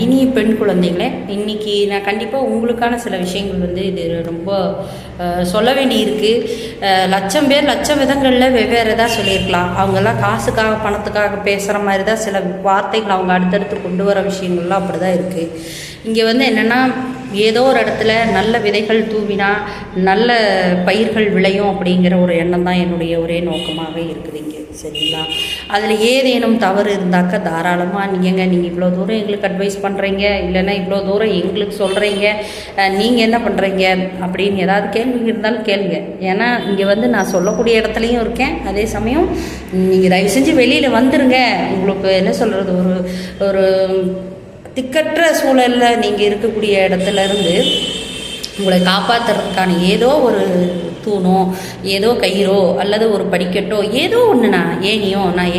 இனிய பெண் குழந்தைகளே, இன்றைக்கி நான் கண்டிப்பாக உங்களுக்கான சில விஷயங்கள் இது ரொம்ப சொல்ல வேண்டி இருக்குது. லட்சம் பேர் லட்சம் விதங்களில் வெவ்வேறு தான் சொல்லியிருக்கலாம். அவங்கெல்லாம் காசுக்காக பணத்துக்காக பேசுகிற மாதிரி தான் சில வார்த்தைகள் அவங்க அடுத்தடுத்து கொண்டு வர விஷயங்கள்லாம் அப்படி தான் இருக்குது. இங்கே என்னென்னா, ஏதோ ஒரு இடத்துல நல்ல விதைகள் தூவினா நல்ல பயிர்கள் விளையும் அப்படிங்கிற ஒரு எண்ணம் தான் என்னுடைய ஒரே நோக்கமாக இருக்குது இங்கே. சரிங்களா? அதில் ஏதேனும் தவறு இருந்தாக்கா தாராளமாக நீங்கள் இவ்வளோ தூரம் எங்களுக்கு அட்வைஸ் பண்ணுறீங்க, இல்லைன்னா இவ்வளோ தூரம் எங்களுக்கு சொல்கிறீங்க, நீங்கள் என்ன பண்ணுறீங்க அப்படின்னு ஏதாவது கேள்வி இருந்தாலும் கேளுங்க. ஏன்னா இங்கே நான் சொல்லக்கூடிய இடத்துலையும் இருக்கேன். அதே சமயம் நீங்கள் தயவு செஞ்சு வெளியில் வந்துடுங்க. உங்களுக்கு என்ன சொல்கிறது, ஒரு திக்கற்ற சூழலில் நீங்கள் இருக்கக்கூடிய இடத்துலேருந்து உங்களை காப்பாற்றுறதுக்கான ஏதோ ஒரு தூணோ, ஏதோ கயிறோ, அல்லது ஒரு படிக்கட்டோ, ஏதோ ஒன்று நான்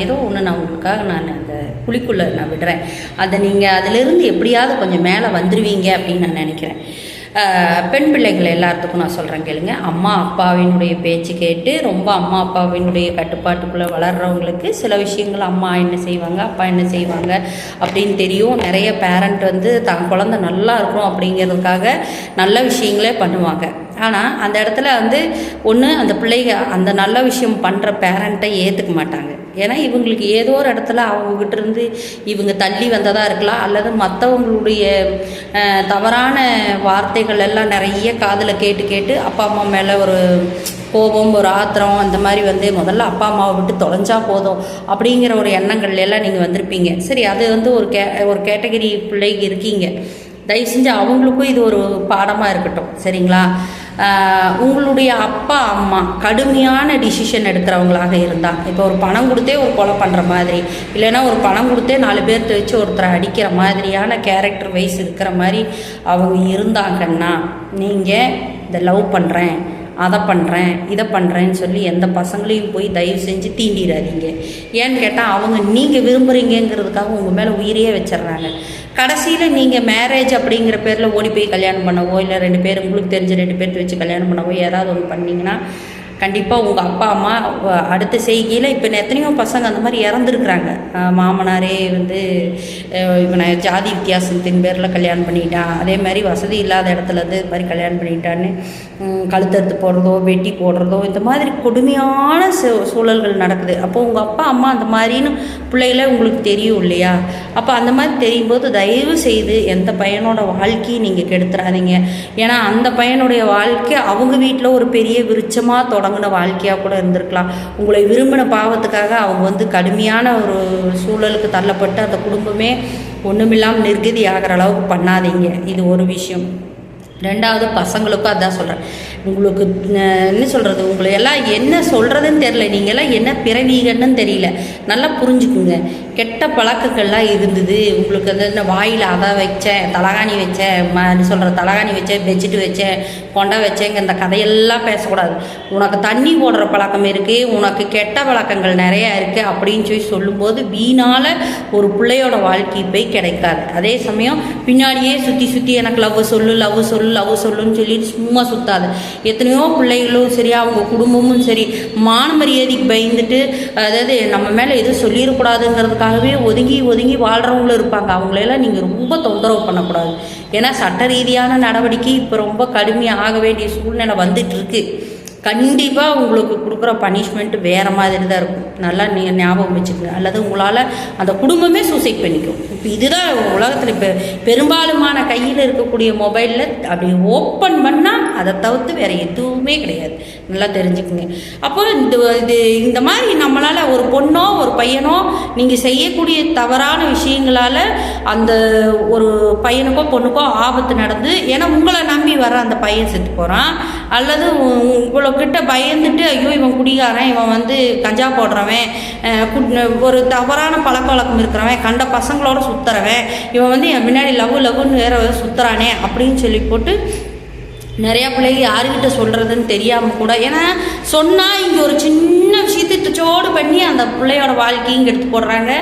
ஏதோ ஒன்று நான் உங்களுக்காக நான் அந்த குழிக்குள்ளே நான் விடுறேன். அதை நீங்கள் அதிலிருந்து எப்படியாவது கொஞ்சம் மேலே வந்துடுவீங்க அப்படின்னு நான் நினைக்கிறேன். பெண் பிள்ளைகள் எல்லாத்துக்கும் நான் சொல்கிறேன் கேளுங்க. அம்மா அப்பாவினுடைய பேச்சு கேட்டு ரொம்ப அம்மா அப்பாவினுடைய கட்டுப்பாட்டுக்குள்ளே வளர்கிறவங்களுக்கு சில விஷயங்கள் அம்மா என்ன செய்வாங்க, அப்பா என்ன செய்வாங்க அப்படின்னு தெரியும். நிறைய பேரண்ட் தான் குழந்தை நல்லா இருக்கும் அப்படிங்கிறதுக்காக நல்ல விஷயங்களே பண்ணுவாங்க. ஆனால் அந்த இடத்துல ஒன்று அந்த பிள்ளைங்க அந்த நல்ல விஷயம் பண்ணுற பேரண்ட்டை ஏற்றுக்க மாட்டாங்க. ஏன்னா இவங்களுக்கு ஏதோ ஒரு இடத்துல அவங்கக்கிட்ட இருந்து இவங்க தள்ளி வந்ததாக இருக்கலாம், அல்லது மற்றவங்களுடைய தவறான வார்த்தைகள் எல்லாம் நிறைய காதில் கேட்டு அப்பா அம்மா மேலே ஒரு கோபம், ஒரு ஆத்திரம், அந்த மாதிரி முதல்ல அப்பா அம்மாவை விட்டு தொலைஞ்சா போதும் அப்படிங்கிற ஒரு எண்ணங்கள் எல்லாம் நீங்கள் வந்திருப்பீங்க. சரி, அது ஒரு கேட்டகரி பிள்ளைங்க இருக்கீங்க. தயவு செஞ்சு அவங்களுக்கும் இது ஒரு பாடமாக இருக்கட்டும். சரிங்களா? உங்களுடைய அப்பா அம்மா கடுமையான டிசிஷன் எடுக்கிறவங்களாக இருந்தால், இப்போ ஒரு பணம் கொடுத்தே ஒரு கொலை பண்ணுற மாதிரி, இல்லைன்னா ஒரு பணம் கொடுத்தே 4 பேர்த்த வச்சு ஒருத்தரை அடிக்கிற மாதிரியான கேரக்டர் வைஸ் இருக்கிற மாதிரி அவங்க இருந்தாங்கன்னா, நீங்கள் இதை லவ் பண்ணுறேன், அதை பண்ணுறேன், இதை பண்ணுறேன்னு சொல்லி எந்த பசங்களையும் போய் தயவு செஞ்சு தீண்டிடாதீங்க. ஏன்னு கேட்டால் அவங்க நீங்கள் விரும்புகிறீங்கிறதுக்காக உங்கள் மேலே உயிரையே வச்சிட்றாங்க. கடைசியில் நீங்கள் மேரேஜ் அப்படிங்கிற பேரில் ஓடி போய் கல்யாணம் பண்ணவோ, இல்லை 2 பேர் உங்களுக்கு தெரிஞ்ச 2 பேர்த்து வச்சு கல்யாணம் பண்ணவோ ஏதாவது ஒன்று பண்ணிங்கன்னா கண்டிப்பாக உங்கள் அப்பா அம்மா அடுத்த செய்கையில் இப்போ எத்தனையோ பசங்க அந்த மாதிரி இறந்துருக்குறாங்க. மாமனாரே இவனை ஜாதி வித்தியாசத்தின் பேரில் கல்யாணம் பண்ணிட்டான், அதே மாதிரி வசதி இல்லாத இடத்துல இது மாதிரி கல்யாணம் பண்ணிட்டான்னு கழுத்தறுத்து போடுறதோ, வெட்டி போடுறதோ, இந்த மாதிரி கொடுமையான சூழல்கள் நடக்குது. அப்போ உங்கள் அப்பா அம்மா அந்த மாதிரின்னு பிள்ளைகள உங்களுக்கு தெரியும் இல்லையா? அப்போ அந்த மாதிரி தெரியும் போது தயவு செய்து எந்த பையனோட வாழ்க்கையை நீங்கள் கெடுத்துறாதீங்க. ஏன்னா அந்த பையனுடைய வாழ்க்கை அவங்க வீட்டில் ஒரு பெரிய விருட்சமாக தொடங்கின வாழ்க்கையாக கூட இருந்திருக்கலாம். உங்களை விரும்பின பாவத்துக்காக அவங்க கடுமையான ஒரு சூழலுக்கு தள்ளப்பட்டு அந்த குடும்பமே ஒன்றுமில்லாமல் நிர்கதி ஆகிற அளவுக்கு பண்ணாதீங்க. இது ஒரு விஷயம். 2வது, பசங்களுக்கும் அதான் சொல்கிறேன். உங்களுக்கு என்ன சொல்கிறது, உங்களை எல்லாம் என்ன சொல்கிறதுன்னு தெரில, நீங்கள்லாம் என்ன பிறவீகன்னு தெரியல. நல்லா புரிஞ்சுக்குங்க. கெட்ட பழக்கங்கள்லாம் இருந்தது உங்களுக்கு. அந்த வாயில் அதை வச்சேன், தலகாணி வச்சேன், தலகாணி வச்சேன், பெட்ஷீட்டு வச்சேன், கொண்டை வச்சேங்க, இந்த கதையெல்லாம் பேசக்கூடாது. உனக்கு தண்ணி போடுற பழக்கம் இருக்குது, உனக்கு கெட்ட பழக்கங்கள் நிறையா இருக்குது அப்படின்னு சொல்லும்போது வீணால் ஒரு பிள்ளையோட வாழ்க்கை போய் கிடைக்காது. அதே சமயம் பின்னாடியே சுற்றி எனக்கு லவ் சொல்லுன்னு சொல்லிட்டு சும்மா சுற்றாது. எத்தனையோ பிள்ளைகளும் சரி, அவங்க குடும்பமும் சரி, மான மரியாதைக்கு பயந்துட்டு, அதாவது நம்ம மேலே எதுவும் சொல்லிடக்கூடாதுங்கிறதுக்காகவே ஒதுங்கி வாழ்கிறவங்களும் இருப்பாங்க. அவங்களெல்லாம் நீங்கள் ரொம்ப தொந்தரவு பண்ணக்கூடாது. ஏன்னா சட்ட ரீதியான நடவடிக்கை இப்போ ரொம்ப கடுமையாக ஆக வேண்டிய சூழ்நிலை வந்துட்டுருக்கு. கண்டிப்பாக உங்களுக்கு கொடுக்குற பனிஷ்மெண்ட்டு வேறு மாதிரி தான் இருக்கும். நல்லா நீங்கள் ஞாபகம் வச்சுக்கோங்க. அல்லது உங்களால் அந்த குடும்பமே சூசைட் பண்ணிக்கும். இப்போ இதுதான் உலகத்தில் இப்போ பெரும்பாலுமான கையில் இருக்கக்கூடிய மொபைலில் அப்படி ஓப்பன் பண்ணால் அதை தவிர்த்து வேறு எதுவுமே கிடையாது. நல்லா தெரிஞ்சுக்குங்க. அப்போ இந்த மாதிரி நம்மளால் ஒரு பொண்ணோ ஒரு பையனோ நீங்கள் செய்யக்கூடிய தவறான விஷயங்களால் அந்த ஒரு பையனுக்கோ பொண்ணுக்கோ ஆபத்து நடந்து, ஏன்னா உங்களை நம்பி வர அந்த பையன் செத்து போகிறான், அல்லது உங்கள்கிட்ட பயந்துட்டு ஐயோ இவன் குடிகாரன், இவன் கஞ்சா போடுறவன், ஒரு தவறான பழக்க வழக்கம் இருக்கிறவன், கண்ட பசங்களோட சுற்றுறவன், இவன் என் முன்னாடி லவ்னு வேற சுற்றுறானே அப்படின்னு சொல்லி போட்டு நிறையா பிள்ளைங்க யாருக்கிட்ட சொல்கிறதுன்னு தெரியாமல் கூட, ஏன்னா சொன்னால் இங்கே ஒரு சின்ன விஷயத்தை துச்சோடு பண்ணி அந்த பிள்ளையோட வாழ்க்கையும் எடுத்து போடுறாங்க,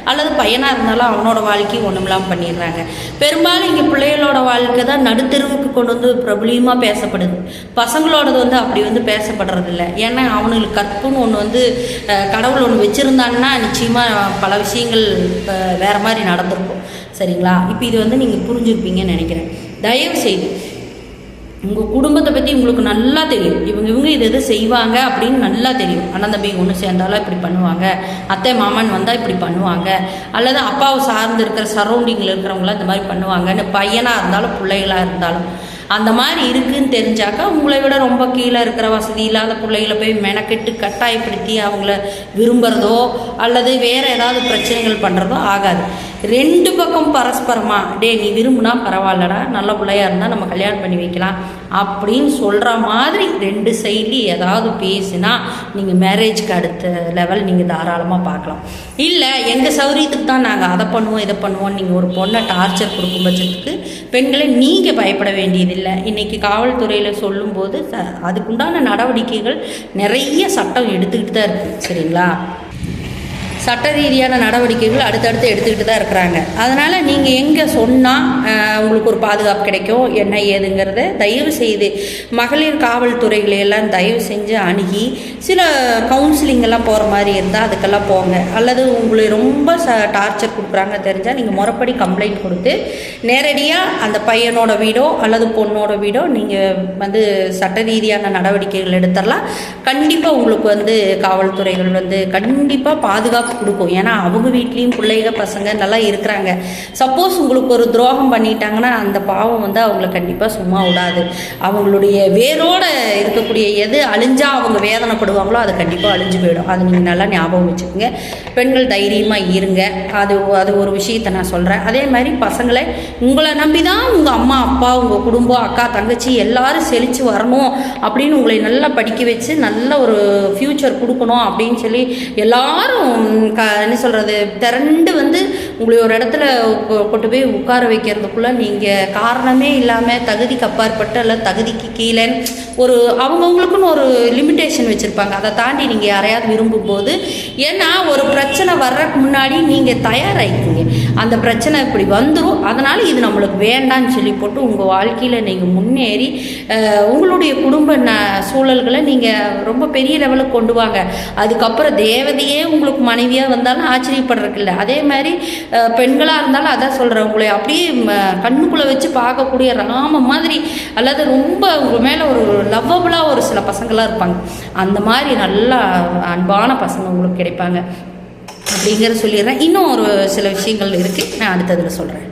அல்லது பையனாக இருந்தாலும் அவனோட வாழ்க்கையும் ஒன்றுமில்லாமல் பண்ணிடுறாங்க. பெரும்பாலும் இங்கே பிள்ளைகளோட வாழ்க்கை தான் நடுத்தெருவுக்கு கொண்டு பிரபலியமாக பேசப்படுது. பசங்களோடது அப்படி பேசப்படுறதில்ல. ஏன்னா அவனுங்களுக்கு கற்புன்னு ஒன்று கடவுள் ஒன்று வச்சுருந்தான்னா நிச்சயமாக பல விஷயங்கள் வேறு மாதிரி நடந்திருக்கும். சரிங்களா? இப்போ இது வந்து நீங்கள் புரிஞ்சுருப்பீங்கன்னு நினைக்கிறேன். தயவு செய்து உங்கள் குடும்பத்தை பற்றி உங்களுக்கு நல்லா தெரியும். இவங்க இது செய்வாங்க அப்படின்னு நல்லா தெரியும். அண்ணன் தம்பி ஒன்று சேர்ந்தாலும் இப்படி பண்ணுவாங்க, அத்தை மாமன் வந்தால் இப்படி பண்ணுவாங்க, அல்லது அப்பாவை சார்ந்து இருக்கிற சரௌண்டிங்கில் இருக்கிறவங்களாம் இந்த மாதிரி பண்ணுவாங்கன்னு, பையனாக இருந்தாலும் பிள்ளைகளாக இருந்தாலும் அந்த மாதிரி இருக்குதுன்னு தெரிஞ்சாக்கா உங்களை விட ரொம்ப கீழே இருக்கிற வசதி இல்லாத பிள்ளைகளை போய் மெனக்கெட்டு கட்டாயப்படுத்தி அவங்கள விரும்புகிறதோ அல்லது வேறு ஏதாவது பிரச்சனைகள் பண்ணுறதோ ஆகாது. 2 பக்கம் பரஸ்பரமாக நீ விரும்புனா பரவாயில்லடா, நல்ல பிள்ளையாக இருந்தால் நம்ம கல்யாணம் பண்ணி வைக்கலாம் அப்படின்னு சொல்கிற மாதிரி 2 சைட்லி ஏதாவது பேசினா நீங்கள் மேரேஜ்க்கு அடுத்த லெவல் நீங்கள் தாராளமாக பார்க்கலாம். இல்லை எங்கள் சௌரியத்துக்கு தான் நாங்கள் அதை பண்ணுவோம் இதை பண்ணுவோம் நீங்கள் ஒரு பொண்ணை டார்ச்சர் கொடுக்கும் பட்சத்துக்கு பெண்களை நீங்கள் பயப்பட வேண்டியதில்லை. இன்றைக்கி காவல்துறையில் சொல்லும்போது அதுக்குண்டான நடவடிக்கைகள் நிறைய சட்டம் எடுத்துக்கிட்டு தான் இருக்குது. சரிங்களா? சட்ட ரீதியான நடவடிக்கைகள் அடுத்தடுத்து எடுத்துக்கிட்டு தான் இருக்கிறாங்க. அதனால் நீங்கள் எங்கே சொன்னால் உங்களுக்கு ஒரு பாதுகாப்பு கிடைக்கும் என்ன ஏதுங்கிறத தயவு செய்து மகளிர் காவல்துறைகளையெல்லாம் தயவு செஞ்சு அணுகி சில கவுன்சிலிங்கெல்லாம் போகிற மாதிரி இருந்தால் அதுக்கெல்லாம் போங்க. அல்லது உங்களை ரொம்ப டார்ச்சர் கொடுக்குறாங்க தெரிஞ்சால் நீங்கள் முறைப்படி கம்ப்ளைண்ட் கொடுத்து நேரடியாக அந்த பையனோட வீடோ அல்லது பொண்ணோட வீடோ நீங்கள் வந்து சட்ட ரீதியான நடவடிக்கைகள் எடுத்துடலாம். கண்டிப்பாக உங்களுக்கு வந்து காவல்துறைகள் வந்து கண்டிப்பாக பாதுகாப்பு கொடுக்கும். ஏன்னா அவங்க வீட்லேயும் பிள்ளைங்க பசங்க நல்லா இருக்கிறாங்க. சப்போஸ் உங்களுக்கு ஒரு துரோகம் பண்ணிட்டாங்கன்னா அந்த பாவம் வந்து அவங்கள கண்டிப்பாக சும்மா விடாது. அவங்களுடைய வேரோட இருக்கக்கூடிய எது அழிஞ்சா அவங்க வேதனைப்படுவாங்களோ அது கண்டிப்பாக அழிஞ்சு போயிடும். அது நீங்கள் நல்லா ஞாபகம் வச்சுக்கோங்க. பெண்கள் தைரியமாக இருங்க. அது ஒரு விஷயத்தை நான் சொல்கிறேன். அதே மாதிரி பசங்களை உங்களை நம்பி தான் உங்கள் அம்மா அப்பா உங்கள் குடும்பம் அக்கா தங்கச்சி எல்லாரும் செழித்து வரணும் அப்படின்னு உங்களை நல்லா படிக்க வச்சு நல்ல ஒரு ஃப்யூச்சர் கொடுக்கணும் அப்படின்னு சொல்லி எல்லாரும் என்ன சொல்கிறது திரண்டு வந்து உங்களை ஒரு இடத்துல கொண்டு போய் உட்கார வைக்கிறதுக்குள்ளே நீங்கள் காரணமே இல்லாமல் தகுதிக்கு அப்பாற்பட்டு அல்ல தகுதிக்கு கீழே ஒரு அவங்கவுங்களுக்குன்னு ஒரு லிமிட்டேஷன் வச்சுருப்பாங்க. அதை தாண்டி நீங்கள் யாரையாவது விரும்பும்போது ஏன்னா ஒரு பிரச்சனை வர்றதுக்கு முன்னாடி நீங்கள் தயாராகிக்கிங்க. அந்த பிரச்சனை இப்படி வந்துடும், அதனால் இது நம்மளுக்கு வேண்டான்னு சொல்லி போட்டு உங்கள் வாழ்க்கையில் நீங்கள் முன்னேறி உங்களுடைய குடும்ப சூழல்களை நீங்கள் ரொம்ப பெரிய லெவலுக்கு கொண்டு வாங்க. அதுக்கப்புறம் தேவதையே உங்களுக்கு மனைவியாக வந்தாலும் ஆச்சரியப்படுறதுக்கு இல்லை. அதே மாதிரி பெண்களாக இருந்தாலும் அதான் சொல்கிறேன், உங்களை அப்படியே கண்ணுக்குள்ளே வச்சு பார்க்கக்கூடிய ராம மாதிரி அல்லது ரொம்ப உங்கள் மேலே ஒரு லவ்வபுளாக ஒரு சில பசங்களாக இருப்பாங்க. அந்த மாதிரி நல்லா அன்பான பசங்க உங்களுக்கு கிடைப்பாங்க அப்படிங்கிற சொல்லிடுறேன். இன்னும் ஒரு சில விஷயங்கள் இருக்குது, நான் அடுத்ததில் சொல்கிறேன்.